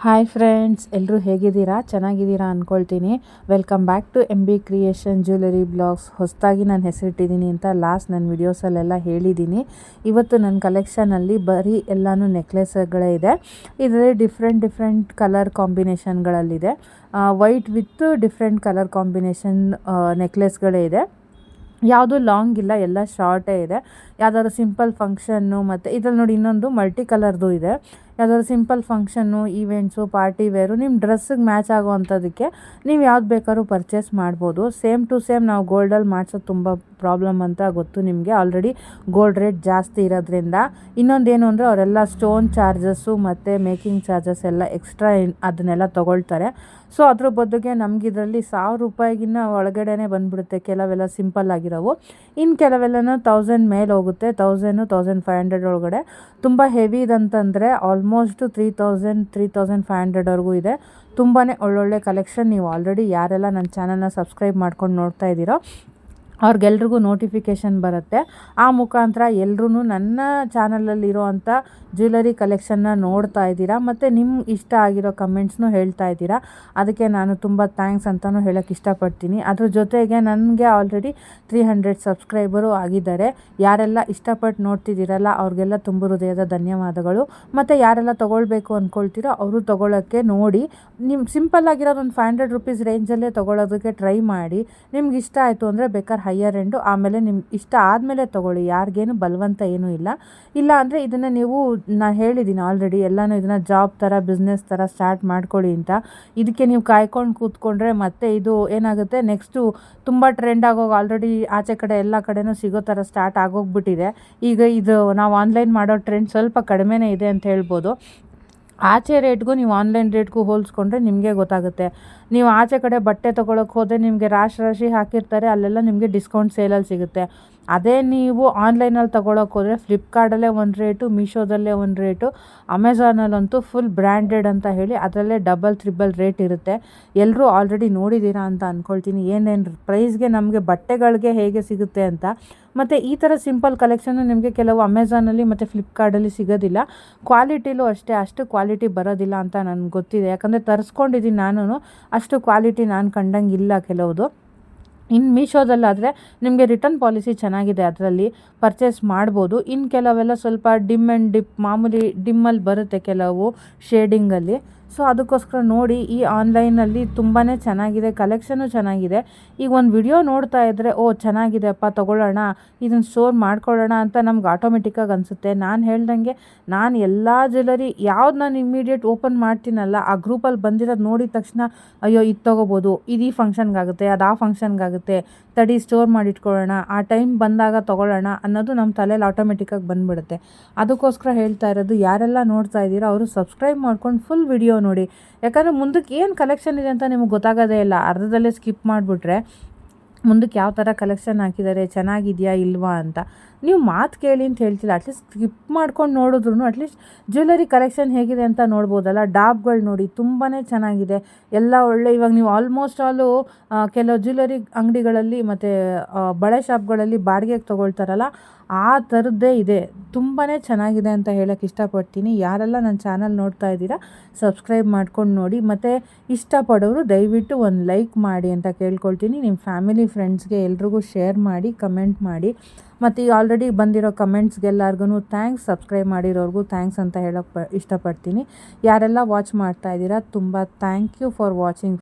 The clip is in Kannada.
ಹಾಯ್ ಫ್ರೆಂಡ್ಸ್, ಎಲ್ಲರೂ ಹೇಗಿದ್ದೀರಾ? ಚೆನ್ನಾಗಿದ್ದೀರಾ ಅಂದ್ಕೊಳ್ತೀನಿ. Welcome back to MB creation jewellery blogs. ಹೊಸದಾಗಿ ನಾನು ಹೆಸರಿಟ್ಟಿದ್ದೀನಿ ಅಂತ ನನ್ನ ವೀಡಿಯೋಸಲ್ಲೆಲ್ಲ ಹೇಳಿದ್ದೀನಿ. ಇವತ್ತು ನನ್ನ ಕಲೆಕ್ಷನಲ್ಲಿ ಬರೀ ಎಲ್ಲನೂ ನೆಕ್ಲೆಸ್ಗಳೇ ಇದೆ. ಇದರಲ್ಲಿ ಡಿಫ್ರೆಂಟ್ ಕಲರ್ ಕಾಂಬಿನೇಷನ್ಗಳಲ್ಲಿದೆ. White with different colour combination ನೆಕ್ಲೆಸ್ಗಳೇ ಇದೆ. ಯಾವುದು ಲಾಂಗ್ ಇಲ್ಲ, ಎಲ್ಲ ಶಾರ್ಟೇ ಇದೆ. ಯಾವುದಾದ್ರು ಸಿಂಪಲ್ ಫಂಕ್ಷನ್ನು ಮತ್ತು ಇದರಲ್ಲಿ ನೋಡಿ ಇನ್ನೊಂದು ಮಲ್ಟಿ ಕಲರ್ದು ಇದೆ. ಯಾವುದಾದ್ರು simple function, events, party wear ನಿಮ್ಮ ಡ್ರೆಸ್ಸಿಗೆ ಮ್ಯಾಚ್ ಆಗೋವಂಥದ್ದಕ್ಕೆ ನೀವು ಯಾವ್ದು ಬೇಕಾದ್ರೂ ಪರ್ಚೇಸ್ ಮಾಡ್ಬೋದು. ಸೇಮ್ ಟು ಸೇಮ್ ನಾವು ಗೋಲ್ಡಲ್ಲಿ ಮಾಡಿಸೋದು ತುಂಬ ಪ್ರಾಬ್ಲಮ್ ಅಂತ ಗೊತ್ತು ನಿಮಗೆ. ಆಲ್ರೆಡಿ ಗೋಲ್ಡ್ ರೇಟ್ ಜಾಸ್ತಿ ಇರೋದ್ರಿಂದ. ಇನ್ನೊಂದೇನು ಅಂದರೆ ಅವರೆಲ್ಲ ಸ್ಟೋನ್ ಚಾರ್ಜಸ್ಸು ಮತ್ತು ಮೇಕಿಂಗ್ ಚಾರ್ಜಸ್ ಎಲ್ಲ ಎಕ್ಸ್ಟ್ರಾ ಅದನ್ನೆಲ್ಲ ತೊಗೊಳ್ತಾರೆ. ಸೊ ಅದ್ರ ಬದಲಿಗೆ ನಮಗಿದ್ರಲ್ಲಿ ₹1000 ಒಳಗಡೆ ಬಂದುಬಿಡುತ್ತೆ ಕೆಲವೆಲ್ಲ ಸಿಂಪಲ್ ಆಗಿರೋವು. ಇನ್ನು ಕೆಲವೆಲ್ಲನೂ 1000 ಮೇಲೆ ಹೋಗುತ್ತೆ. 1000-1500 ಒಳಗಡೆ. ತುಂಬ ಹೆವಿ ಇದಂತಂದರೆ ಆಲ್ಮೋಸ್ಟ್ 3000-3500ವರೆಗೂ ಇದೆ. ತುಂಬಾ ಒಳ್ಳೊಳ್ಳೆ ಕಲೆಕ್ಷನ್. ನೀವು ಆಲ್ರೆಡಿ ಯಾರೆಲ್ಲ ನನ್ನ ಚಾನಲ್ನ ಸಬ್ಸ್ಕ್ರೈಬ್ ಮಾಡ್ಕೊಂಡು ನೋಡ್ತಾ ಇದ್ದೀರೋ ಅವ್ರಿಗೆಲ್ರಿಗೂ ನೋಟಿಫಿಕೇಷನ್ ಬರುತ್ತೆ. ಆ ಮುಖಾಂತರ ಎಲ್ಲರೂ ನನ್ನ ಚಾನಲಲ್ಲಿರೋ ಅಂಥ ಜ್ಯುವೆಲರಿ ಕಲೆಕ್ಷನ್ನ ನೋಡ್ತಾ ಇದ್ದೀರಾ ಮತ್ತು ನಿಮ್ಮ ಇಷ್ಟ ಆಗಿರೋ ಕಮೆಂಟ್ಸ್ನೂ ಹೇಳ್ತಾ ಇದ್ದೀರಾ. ಅದಕ್ಕೆ ನಾನು ತುಂಬ ಥ್ಯಾಂಕ್ಸ್ ಅಂತಲೂ ಹೇಳೋಕ್ಕೆ ಇಷ್ಟಪಡ್ತೀನಿ. ಅದ್ರ ಜೊತೆಗೆ ನನಗೆ ಆಲ್ರೆಡಿ 300 ಸಬ್ಸ್ಕ್ರೈಬರು ಆಗಿದ್ದಾರೆ. ಯಾರೆಲ್ಲ ಇಷ್ಟಪಟ್ಟು ನೋಡ್ತಿದ್ದೀರಲ್ಲ ಅವ್ರಿಗೆಲ್ಲ ತುಂಬ ಹೃದಯದ ಧನ್ಯವಾದಗಳು. ಮತ್ತು ಯಾರೆಲ್ಲ ತೊಗೊಳ್ಬೇಕು ಅಂದ್ಕೊಳ್ತೀರೋ ಅವರು ತೊಗೊಳ್ಳೋಕ್ಕೆ ನೋಡಿ. ನಿಮ್ಮ ಸಿಂಪಲ್ ಆಗಿರೋದೊಂದು ₹500 ರೇಂಜಲ್ಲೇ ತೊಗೊಳ್ಳೋದಕ್ಕೆ ಟ್ರೈ ಮಾಡಿ. ನಿಮ್ಗೆ ಇಷ್ಟ ಆಯಿತು ಅಂದರೆ ಬೇಕಾದ್ರೆ ಹೈಯರ್ ಎಂಡು, ಆಮೇಲೆ ನಿಮ್ಗೆ ಇಷ್ಟ ಆದಮೇಲೆ ತೊಗೊಳ್ಳಿ. ಯಾರಿಗೇನು ಬಲವಂತ ಏನೂ ಇಲ್ಲ. ಇಲ್ಲ ಅಂದರೆ ಇದನ್ನು ನೀವು, ನಾನು ಹೇಳಿದ್ದೀನಿ ಆಲ್ರೆಡಿ, ಎಲ್ಲನೂ ಇದನ್ನು ಜಾಬ್ ಥರ, ಬಿಸ್ನೆಸ್ ಥರ ಸ್ಟಾರ್ಟ್ ಮಾಡ್ಕೊಳ್ಳಿ ಅಂತ. ಇದಕ್ಕೆ ನೀವು ಕಾಯ್ಕೊಂಡು ಕೂತ್ಕೊಂಡ್ರೆ ಮತ್ತೆ ಇದು ಏನಾಗುತ್ತೆ, ನೆಕ್ಸ್ಟು ತುಂಬ ಟ್ರೆಂಡ್ ಆಗೋಗಿ ಆಲ್ರೆಡಿ ಆಚೆ ಕಡೆ ಎಲ್ಲ ಕಡೆನೂ ಸಿಗೋ ಥರ ಸ್ಟಾರ್ಟ್ ಆಗೋಗ್ಬಿಟ್ಟಿದೆ. ಈಗ ಇದು ನಾವು ಆನ್ಲೈನ್ ಮಾಡೋ ಟ್ರೆಂಡ್ ಸ್ವಲ್ಪ ಕಡಿಮೆನೇ ಇದೆ ಅಂತ ಹೇಳ್ಬೋದು. ಆಚೆ ರೇಟ್ಗೂ ನೀವು ಆನ್ಲೈನ್ ರೇಟ್ಗೂ ಹೋಲಿಸ್ಕೊಂಡ್ರೆ ನಿಮಗೆ ಗೊತ್ತಾಗುತ್ತೆ. ನೀವು ಆಚೆ ಕಡೆ ಬಟ್ಟೆ ತೊಗೊಳಕ್ಕೆ ಹೋದರೆ ನಿಮಗೆ ರಾಶಿ ಹಾಕಿರ್ತಾರೆ, ಅಲ್ಲೆಲ್ಲ ನಿಮಗೆ ಡಿಸ್ಕೌಂಟ್ ಸೇಲಲ್ಲಿ ಸಿಗುತ್ತೆ. ಅದೇ ನೀವು ಆನ್ಲೈನಲ್ಲಿ ತೊಗೊಳಕ್ಕೆ ಹೋದರೆ ಫ್ಲಿಪ್ಕಾರ್ಟಲ್ಲೇ ಒಂದು ರೇಟು, ಮೀಶೋದಲ್ಲೇ ಒಂದು ರೇಟು, ಅಮೆಝಾನಲ್ಲಂತೂ ಫುಲ್ ಬ್ರ್ಯಾಂಡೆಡ್ ಅಂತ ಹೇಳಿ ಅದರಲ್ಲೇ ಡಬಲ್ ರೇಟ್ ಇರುತ್ತೆ. ಎಲ್ಲರೂ ಆಲ್ರೆಡಿ ನೋಡಿದ್ದೀರಾ ಅಂತ ಅಂದ್ಕೊಳ್ತೀನಿ ಏನೇನು ಪ್ರೈಸ್ಗೆ ನಮಗೆ ಬಟ್ಟೆಗಳಿಗೆ ಹೇಗೆ ಸಿಗುತ್ತೆ ಅಂತ. ಮತ್ತು ಈ ಥರ ಸಿಂಪಲ್ ಕಲೆಕ್ಷನ್ನು ನಿಮಗೆ ಕೆಲವು ಅಮೆಝಾನಲ್ಲಿ ಮತ್ತು ಫ್ಲಿಪ್ಕಾರ್ಟಲ್ಲಿ ಸಿಗೋದಿಲ್ಲ. ಕ್ವಾಲಿಟಿಲೂ ಅಷ್ಟು ಕ್ವಾಲಿಟಿ ಬರೋದಿಲ್ಲ ಅಂತ ನನಗೆ ಗೊತ್ತಿದೆ. ಯಾಕಂದರೆ ತರಿಸ್ಕೊಂಡಿದ್ದೀನಿ ನಾನು, ಅಷ್ಟು ಕ್ವಾಲಿಟಿ ನಾನು ಕಂಡಂಗಿಲ್ಲ ಕೆಲವುದು. ಇನ್ನು ಮೀಶೋದಲ್ಲಾದರೆ ನಿಮಗೆ ರಿಟರ್ನ್ ಪಾಲಿಸಿ ಚೆನ್ನಾಗಿದೆ, ಅದರಲ್ಲಿ ಪರ್ಚೇಸ್ ಮಾಡ್ಬೋದು. ಇನ್ನು ಕೆಲವೆಲ್ಲ ಸ್ವಲ್ಪ ಡಿಮ್ ಆ್ಯಂಡ್ ಡಿಪ್, ಮಾಮೂಲಿ ಡಿಮ್ಮಲ್ಲಿ ಬರುತ್ತೆ ಕೆಲವು ಶೇಡಿಂಗಲ್ಲಿ. ಸೊ ಅದಕ್ಕೋಸ್ಕರ ನೋಡಿ, ಈ ಆನ್ಲೈನಲ್ಲಿ ತುಂಬಾ ಚೆನ್ನಾಗಿದೆ, ಕಲೆಕ್ಷನು ಚೆನ್ನಾಗಿದೆ. ಈಗ ಒಂದು ವಿಡಿಯೋ ನೋಡ್ತಾ ಇದ್ದರೆ ಚೆನ್ನಾಗಿದೆಯಪ್ಪ, ತೊಗೊಳ್ಳೋಣ, ಇದನ್ನು ಸ್ಟೋರ್ ಮಾಡ್ಕೊಳ್ಳೋಣ ಅಂತ ನಮ್ಗೆ ಆಟೋಮೆಟಿಕ್ಕಾಗಿ ಅನಿಸುತ್ತೆ. ನಾನು ಹೇಳ್ದಂಗೆ ನಾನು ಎಲ್ಲ ಜ್ಯುವೆಲರಿ ಯಾವ್ದು ನಾನು ಇಮ್ಮಿಡಿಯೇಟ್ ಓಪನ್ ಮಾಡ್ತೀನಲ್ಲ, ಆ ಗ್ರೂಪಲ್ಲಿ ಬಂದಿರೋದು ನೋಡಿದ ತಕ್ಷಣ ಅಯ್ಯೋ ಇದು ತೊಗೋಬೋದು, ಇದು ಈ ಫಂಕ್ಷನ್ಗಾಗುತ್ತೆ, ಅದು ಆ ಫಂಕ್ಷನ್ಗಾಗುತ್ತೆ, ತಡಿ ಸ್ಟೋರ್ ಮಾಡಿಟ್ಕೊಳ್ಳೋಣ, ಆ ಟೈಮ್ ಬಂದಾಗ ತೊಗೊಳ್ಳೋಣ ಅನ್ನೋದು ನಮ್ಮ ತಲೆಯಲ್ಲಿ ಆಟೋಮೆಟಿಕ್ಕಾಗಿ ಬಂದುಬಿಡುತ್ತೆ. ಅದಕ್ಕೋಸ್ಕರ ಹೇಳ್ತಾ ಇರೋದು, ಯಾರೆಲ್ಲ ನೋಡ್ತಾ ಇದ್ದೀರೋ ಅವರು ಸಬ್ಸ್ಕ್ರೈಬ್ ಮಾಡ್ಕೊಂಡು ಫುಲ್ ವಿಡಿಯೋ ನೋಡಿ. ಯಾಕಂದರೆ ಮುಂದಕ್ಕೆ ಏನು ಕಲೆಕ್ಷನ್ ಇದೆ ಅಂತ ನಿಮಗೆ ಗೊತ್ತಾಗೋದೇ ಇಲ್ಲ. ಅರ್ಧದಲ್ಲೇ ಸ್ಕಿಪ್ ಮಾಡಿಬಿಟ್ರೆ ಮುಂದಕ್ಕೆ ಯಾವ ಥರ ಕಲೆಕ್ಷನ್ ಹಾಕಿದ್ದಾರೆ, ಚೆನ್ನಾಗಿದೆಯಾ ಇಲ್ವಾ ಅಂತ ನೀವು ಮಾತು ಕೇಳಿ ಅಂತ ಹೇಳ್ತಿಲ್ಲ. ಅಟ್ಲೀಸ್ಟ್ ಸ್ಕಿಪ್ ಮಾಡ್ಕೊಂಡು ನೋಡಿದ್ರು ಅಟ್ಲೀಸ್ಟ್ ಜ್ಯುವೆಲರಿ ಕಲೆಕ್ಷನ್ ಹೇಗಿದೆ ಅಂತ ನೋಡ್ಬೋದಲ್ಲ. ಡಾಬ್ಗಳು ನೋಡಿ ತುಂಬಾ ಚೆನ್ನಾಗಿದೆ, ಎಲ್ಲ ಒಳ್ಳೆ. ಇವಾಗ ನೀವು ಆಲ್ಮೋಸ್ಟ್ ಆಲು ಕೆಲವು ಜ್ಯುವೆಲರಿ ಅಂಗಡಿಗಳಲ್ಲಿ ಮತ್ತು ಬಳೆ ಶಾಪ್ಗಳಲ್ಲಿ ಬಾಡಿಗೆಗೆ ತೊಗೊಳ್ತಾರಲ್ಲ, ಆ ಥರದ್ದೇ ಇದೆ. ತುಂಬಾ ಚೆನ್ನಾಗಿದೆ ಅಂತ ಹೇಳೋಕ್ಕೆ ಇಷ್ಟಪಡ್ತೀನಿ. ಯಾರೆಲ್ಲ ನನ್ನ ಚಾನಲ್ ನೋಡ್ತಾ ಇದ್ದೀರಾ ಸಬ್ಸ್ಕ್ರೈಬ್ ಮಾಡ್ಕೊಂಡು ನೋಡಿ. ಮತ್ತು ಇಷ್ಟಪಡೋರು ದಯವಿಟ್ಟು ಒಂದು ಲೈಕ್ ಮಾಡಿ ಅಂತ ಕೇಳ್ಕೊಳ್ತೀನಿ. ನಿಮ್ಮ ಫ್ಯಾಮಿಲಿ ಫ್ರೆಂಡ್ಸ್ಗೆ ಎಲ್ರಿಗೂ ಶೇರ್ ಮಾಡಿ, ಕಮೆಂಟ್ ಮಾಡಿ. ಮತ್ತು ಈ ಆಲ್ರೆಡಿ ಬಂದಿರೋ ಕಮೆಂಟ್ಸ್ಗೆಲ್ಲರಿಗೂ ಥ್ಯಾಂಕ್ಸ್, ಸಬ್ಸ್ಕ್ರೈಬ್ ಮಾಡಿರೋರ್ಗೂ ಥ್ಯಾಂಕ್ಸ್ ಅಂತ ಹೇಳೋಕ್ಕೆ ಇಷ್ಟಪಡ್ತೀನಿ. ಯಾರೆಲ್ಲ ವಾಚ್ ಮಾಡ್ತಾ ಇದ್ದೀರಾ ತುಂಬ ಥ್ಯಾಂಕ್ ಯು ಫಾರ್ ವಾಚಿಂಗ್.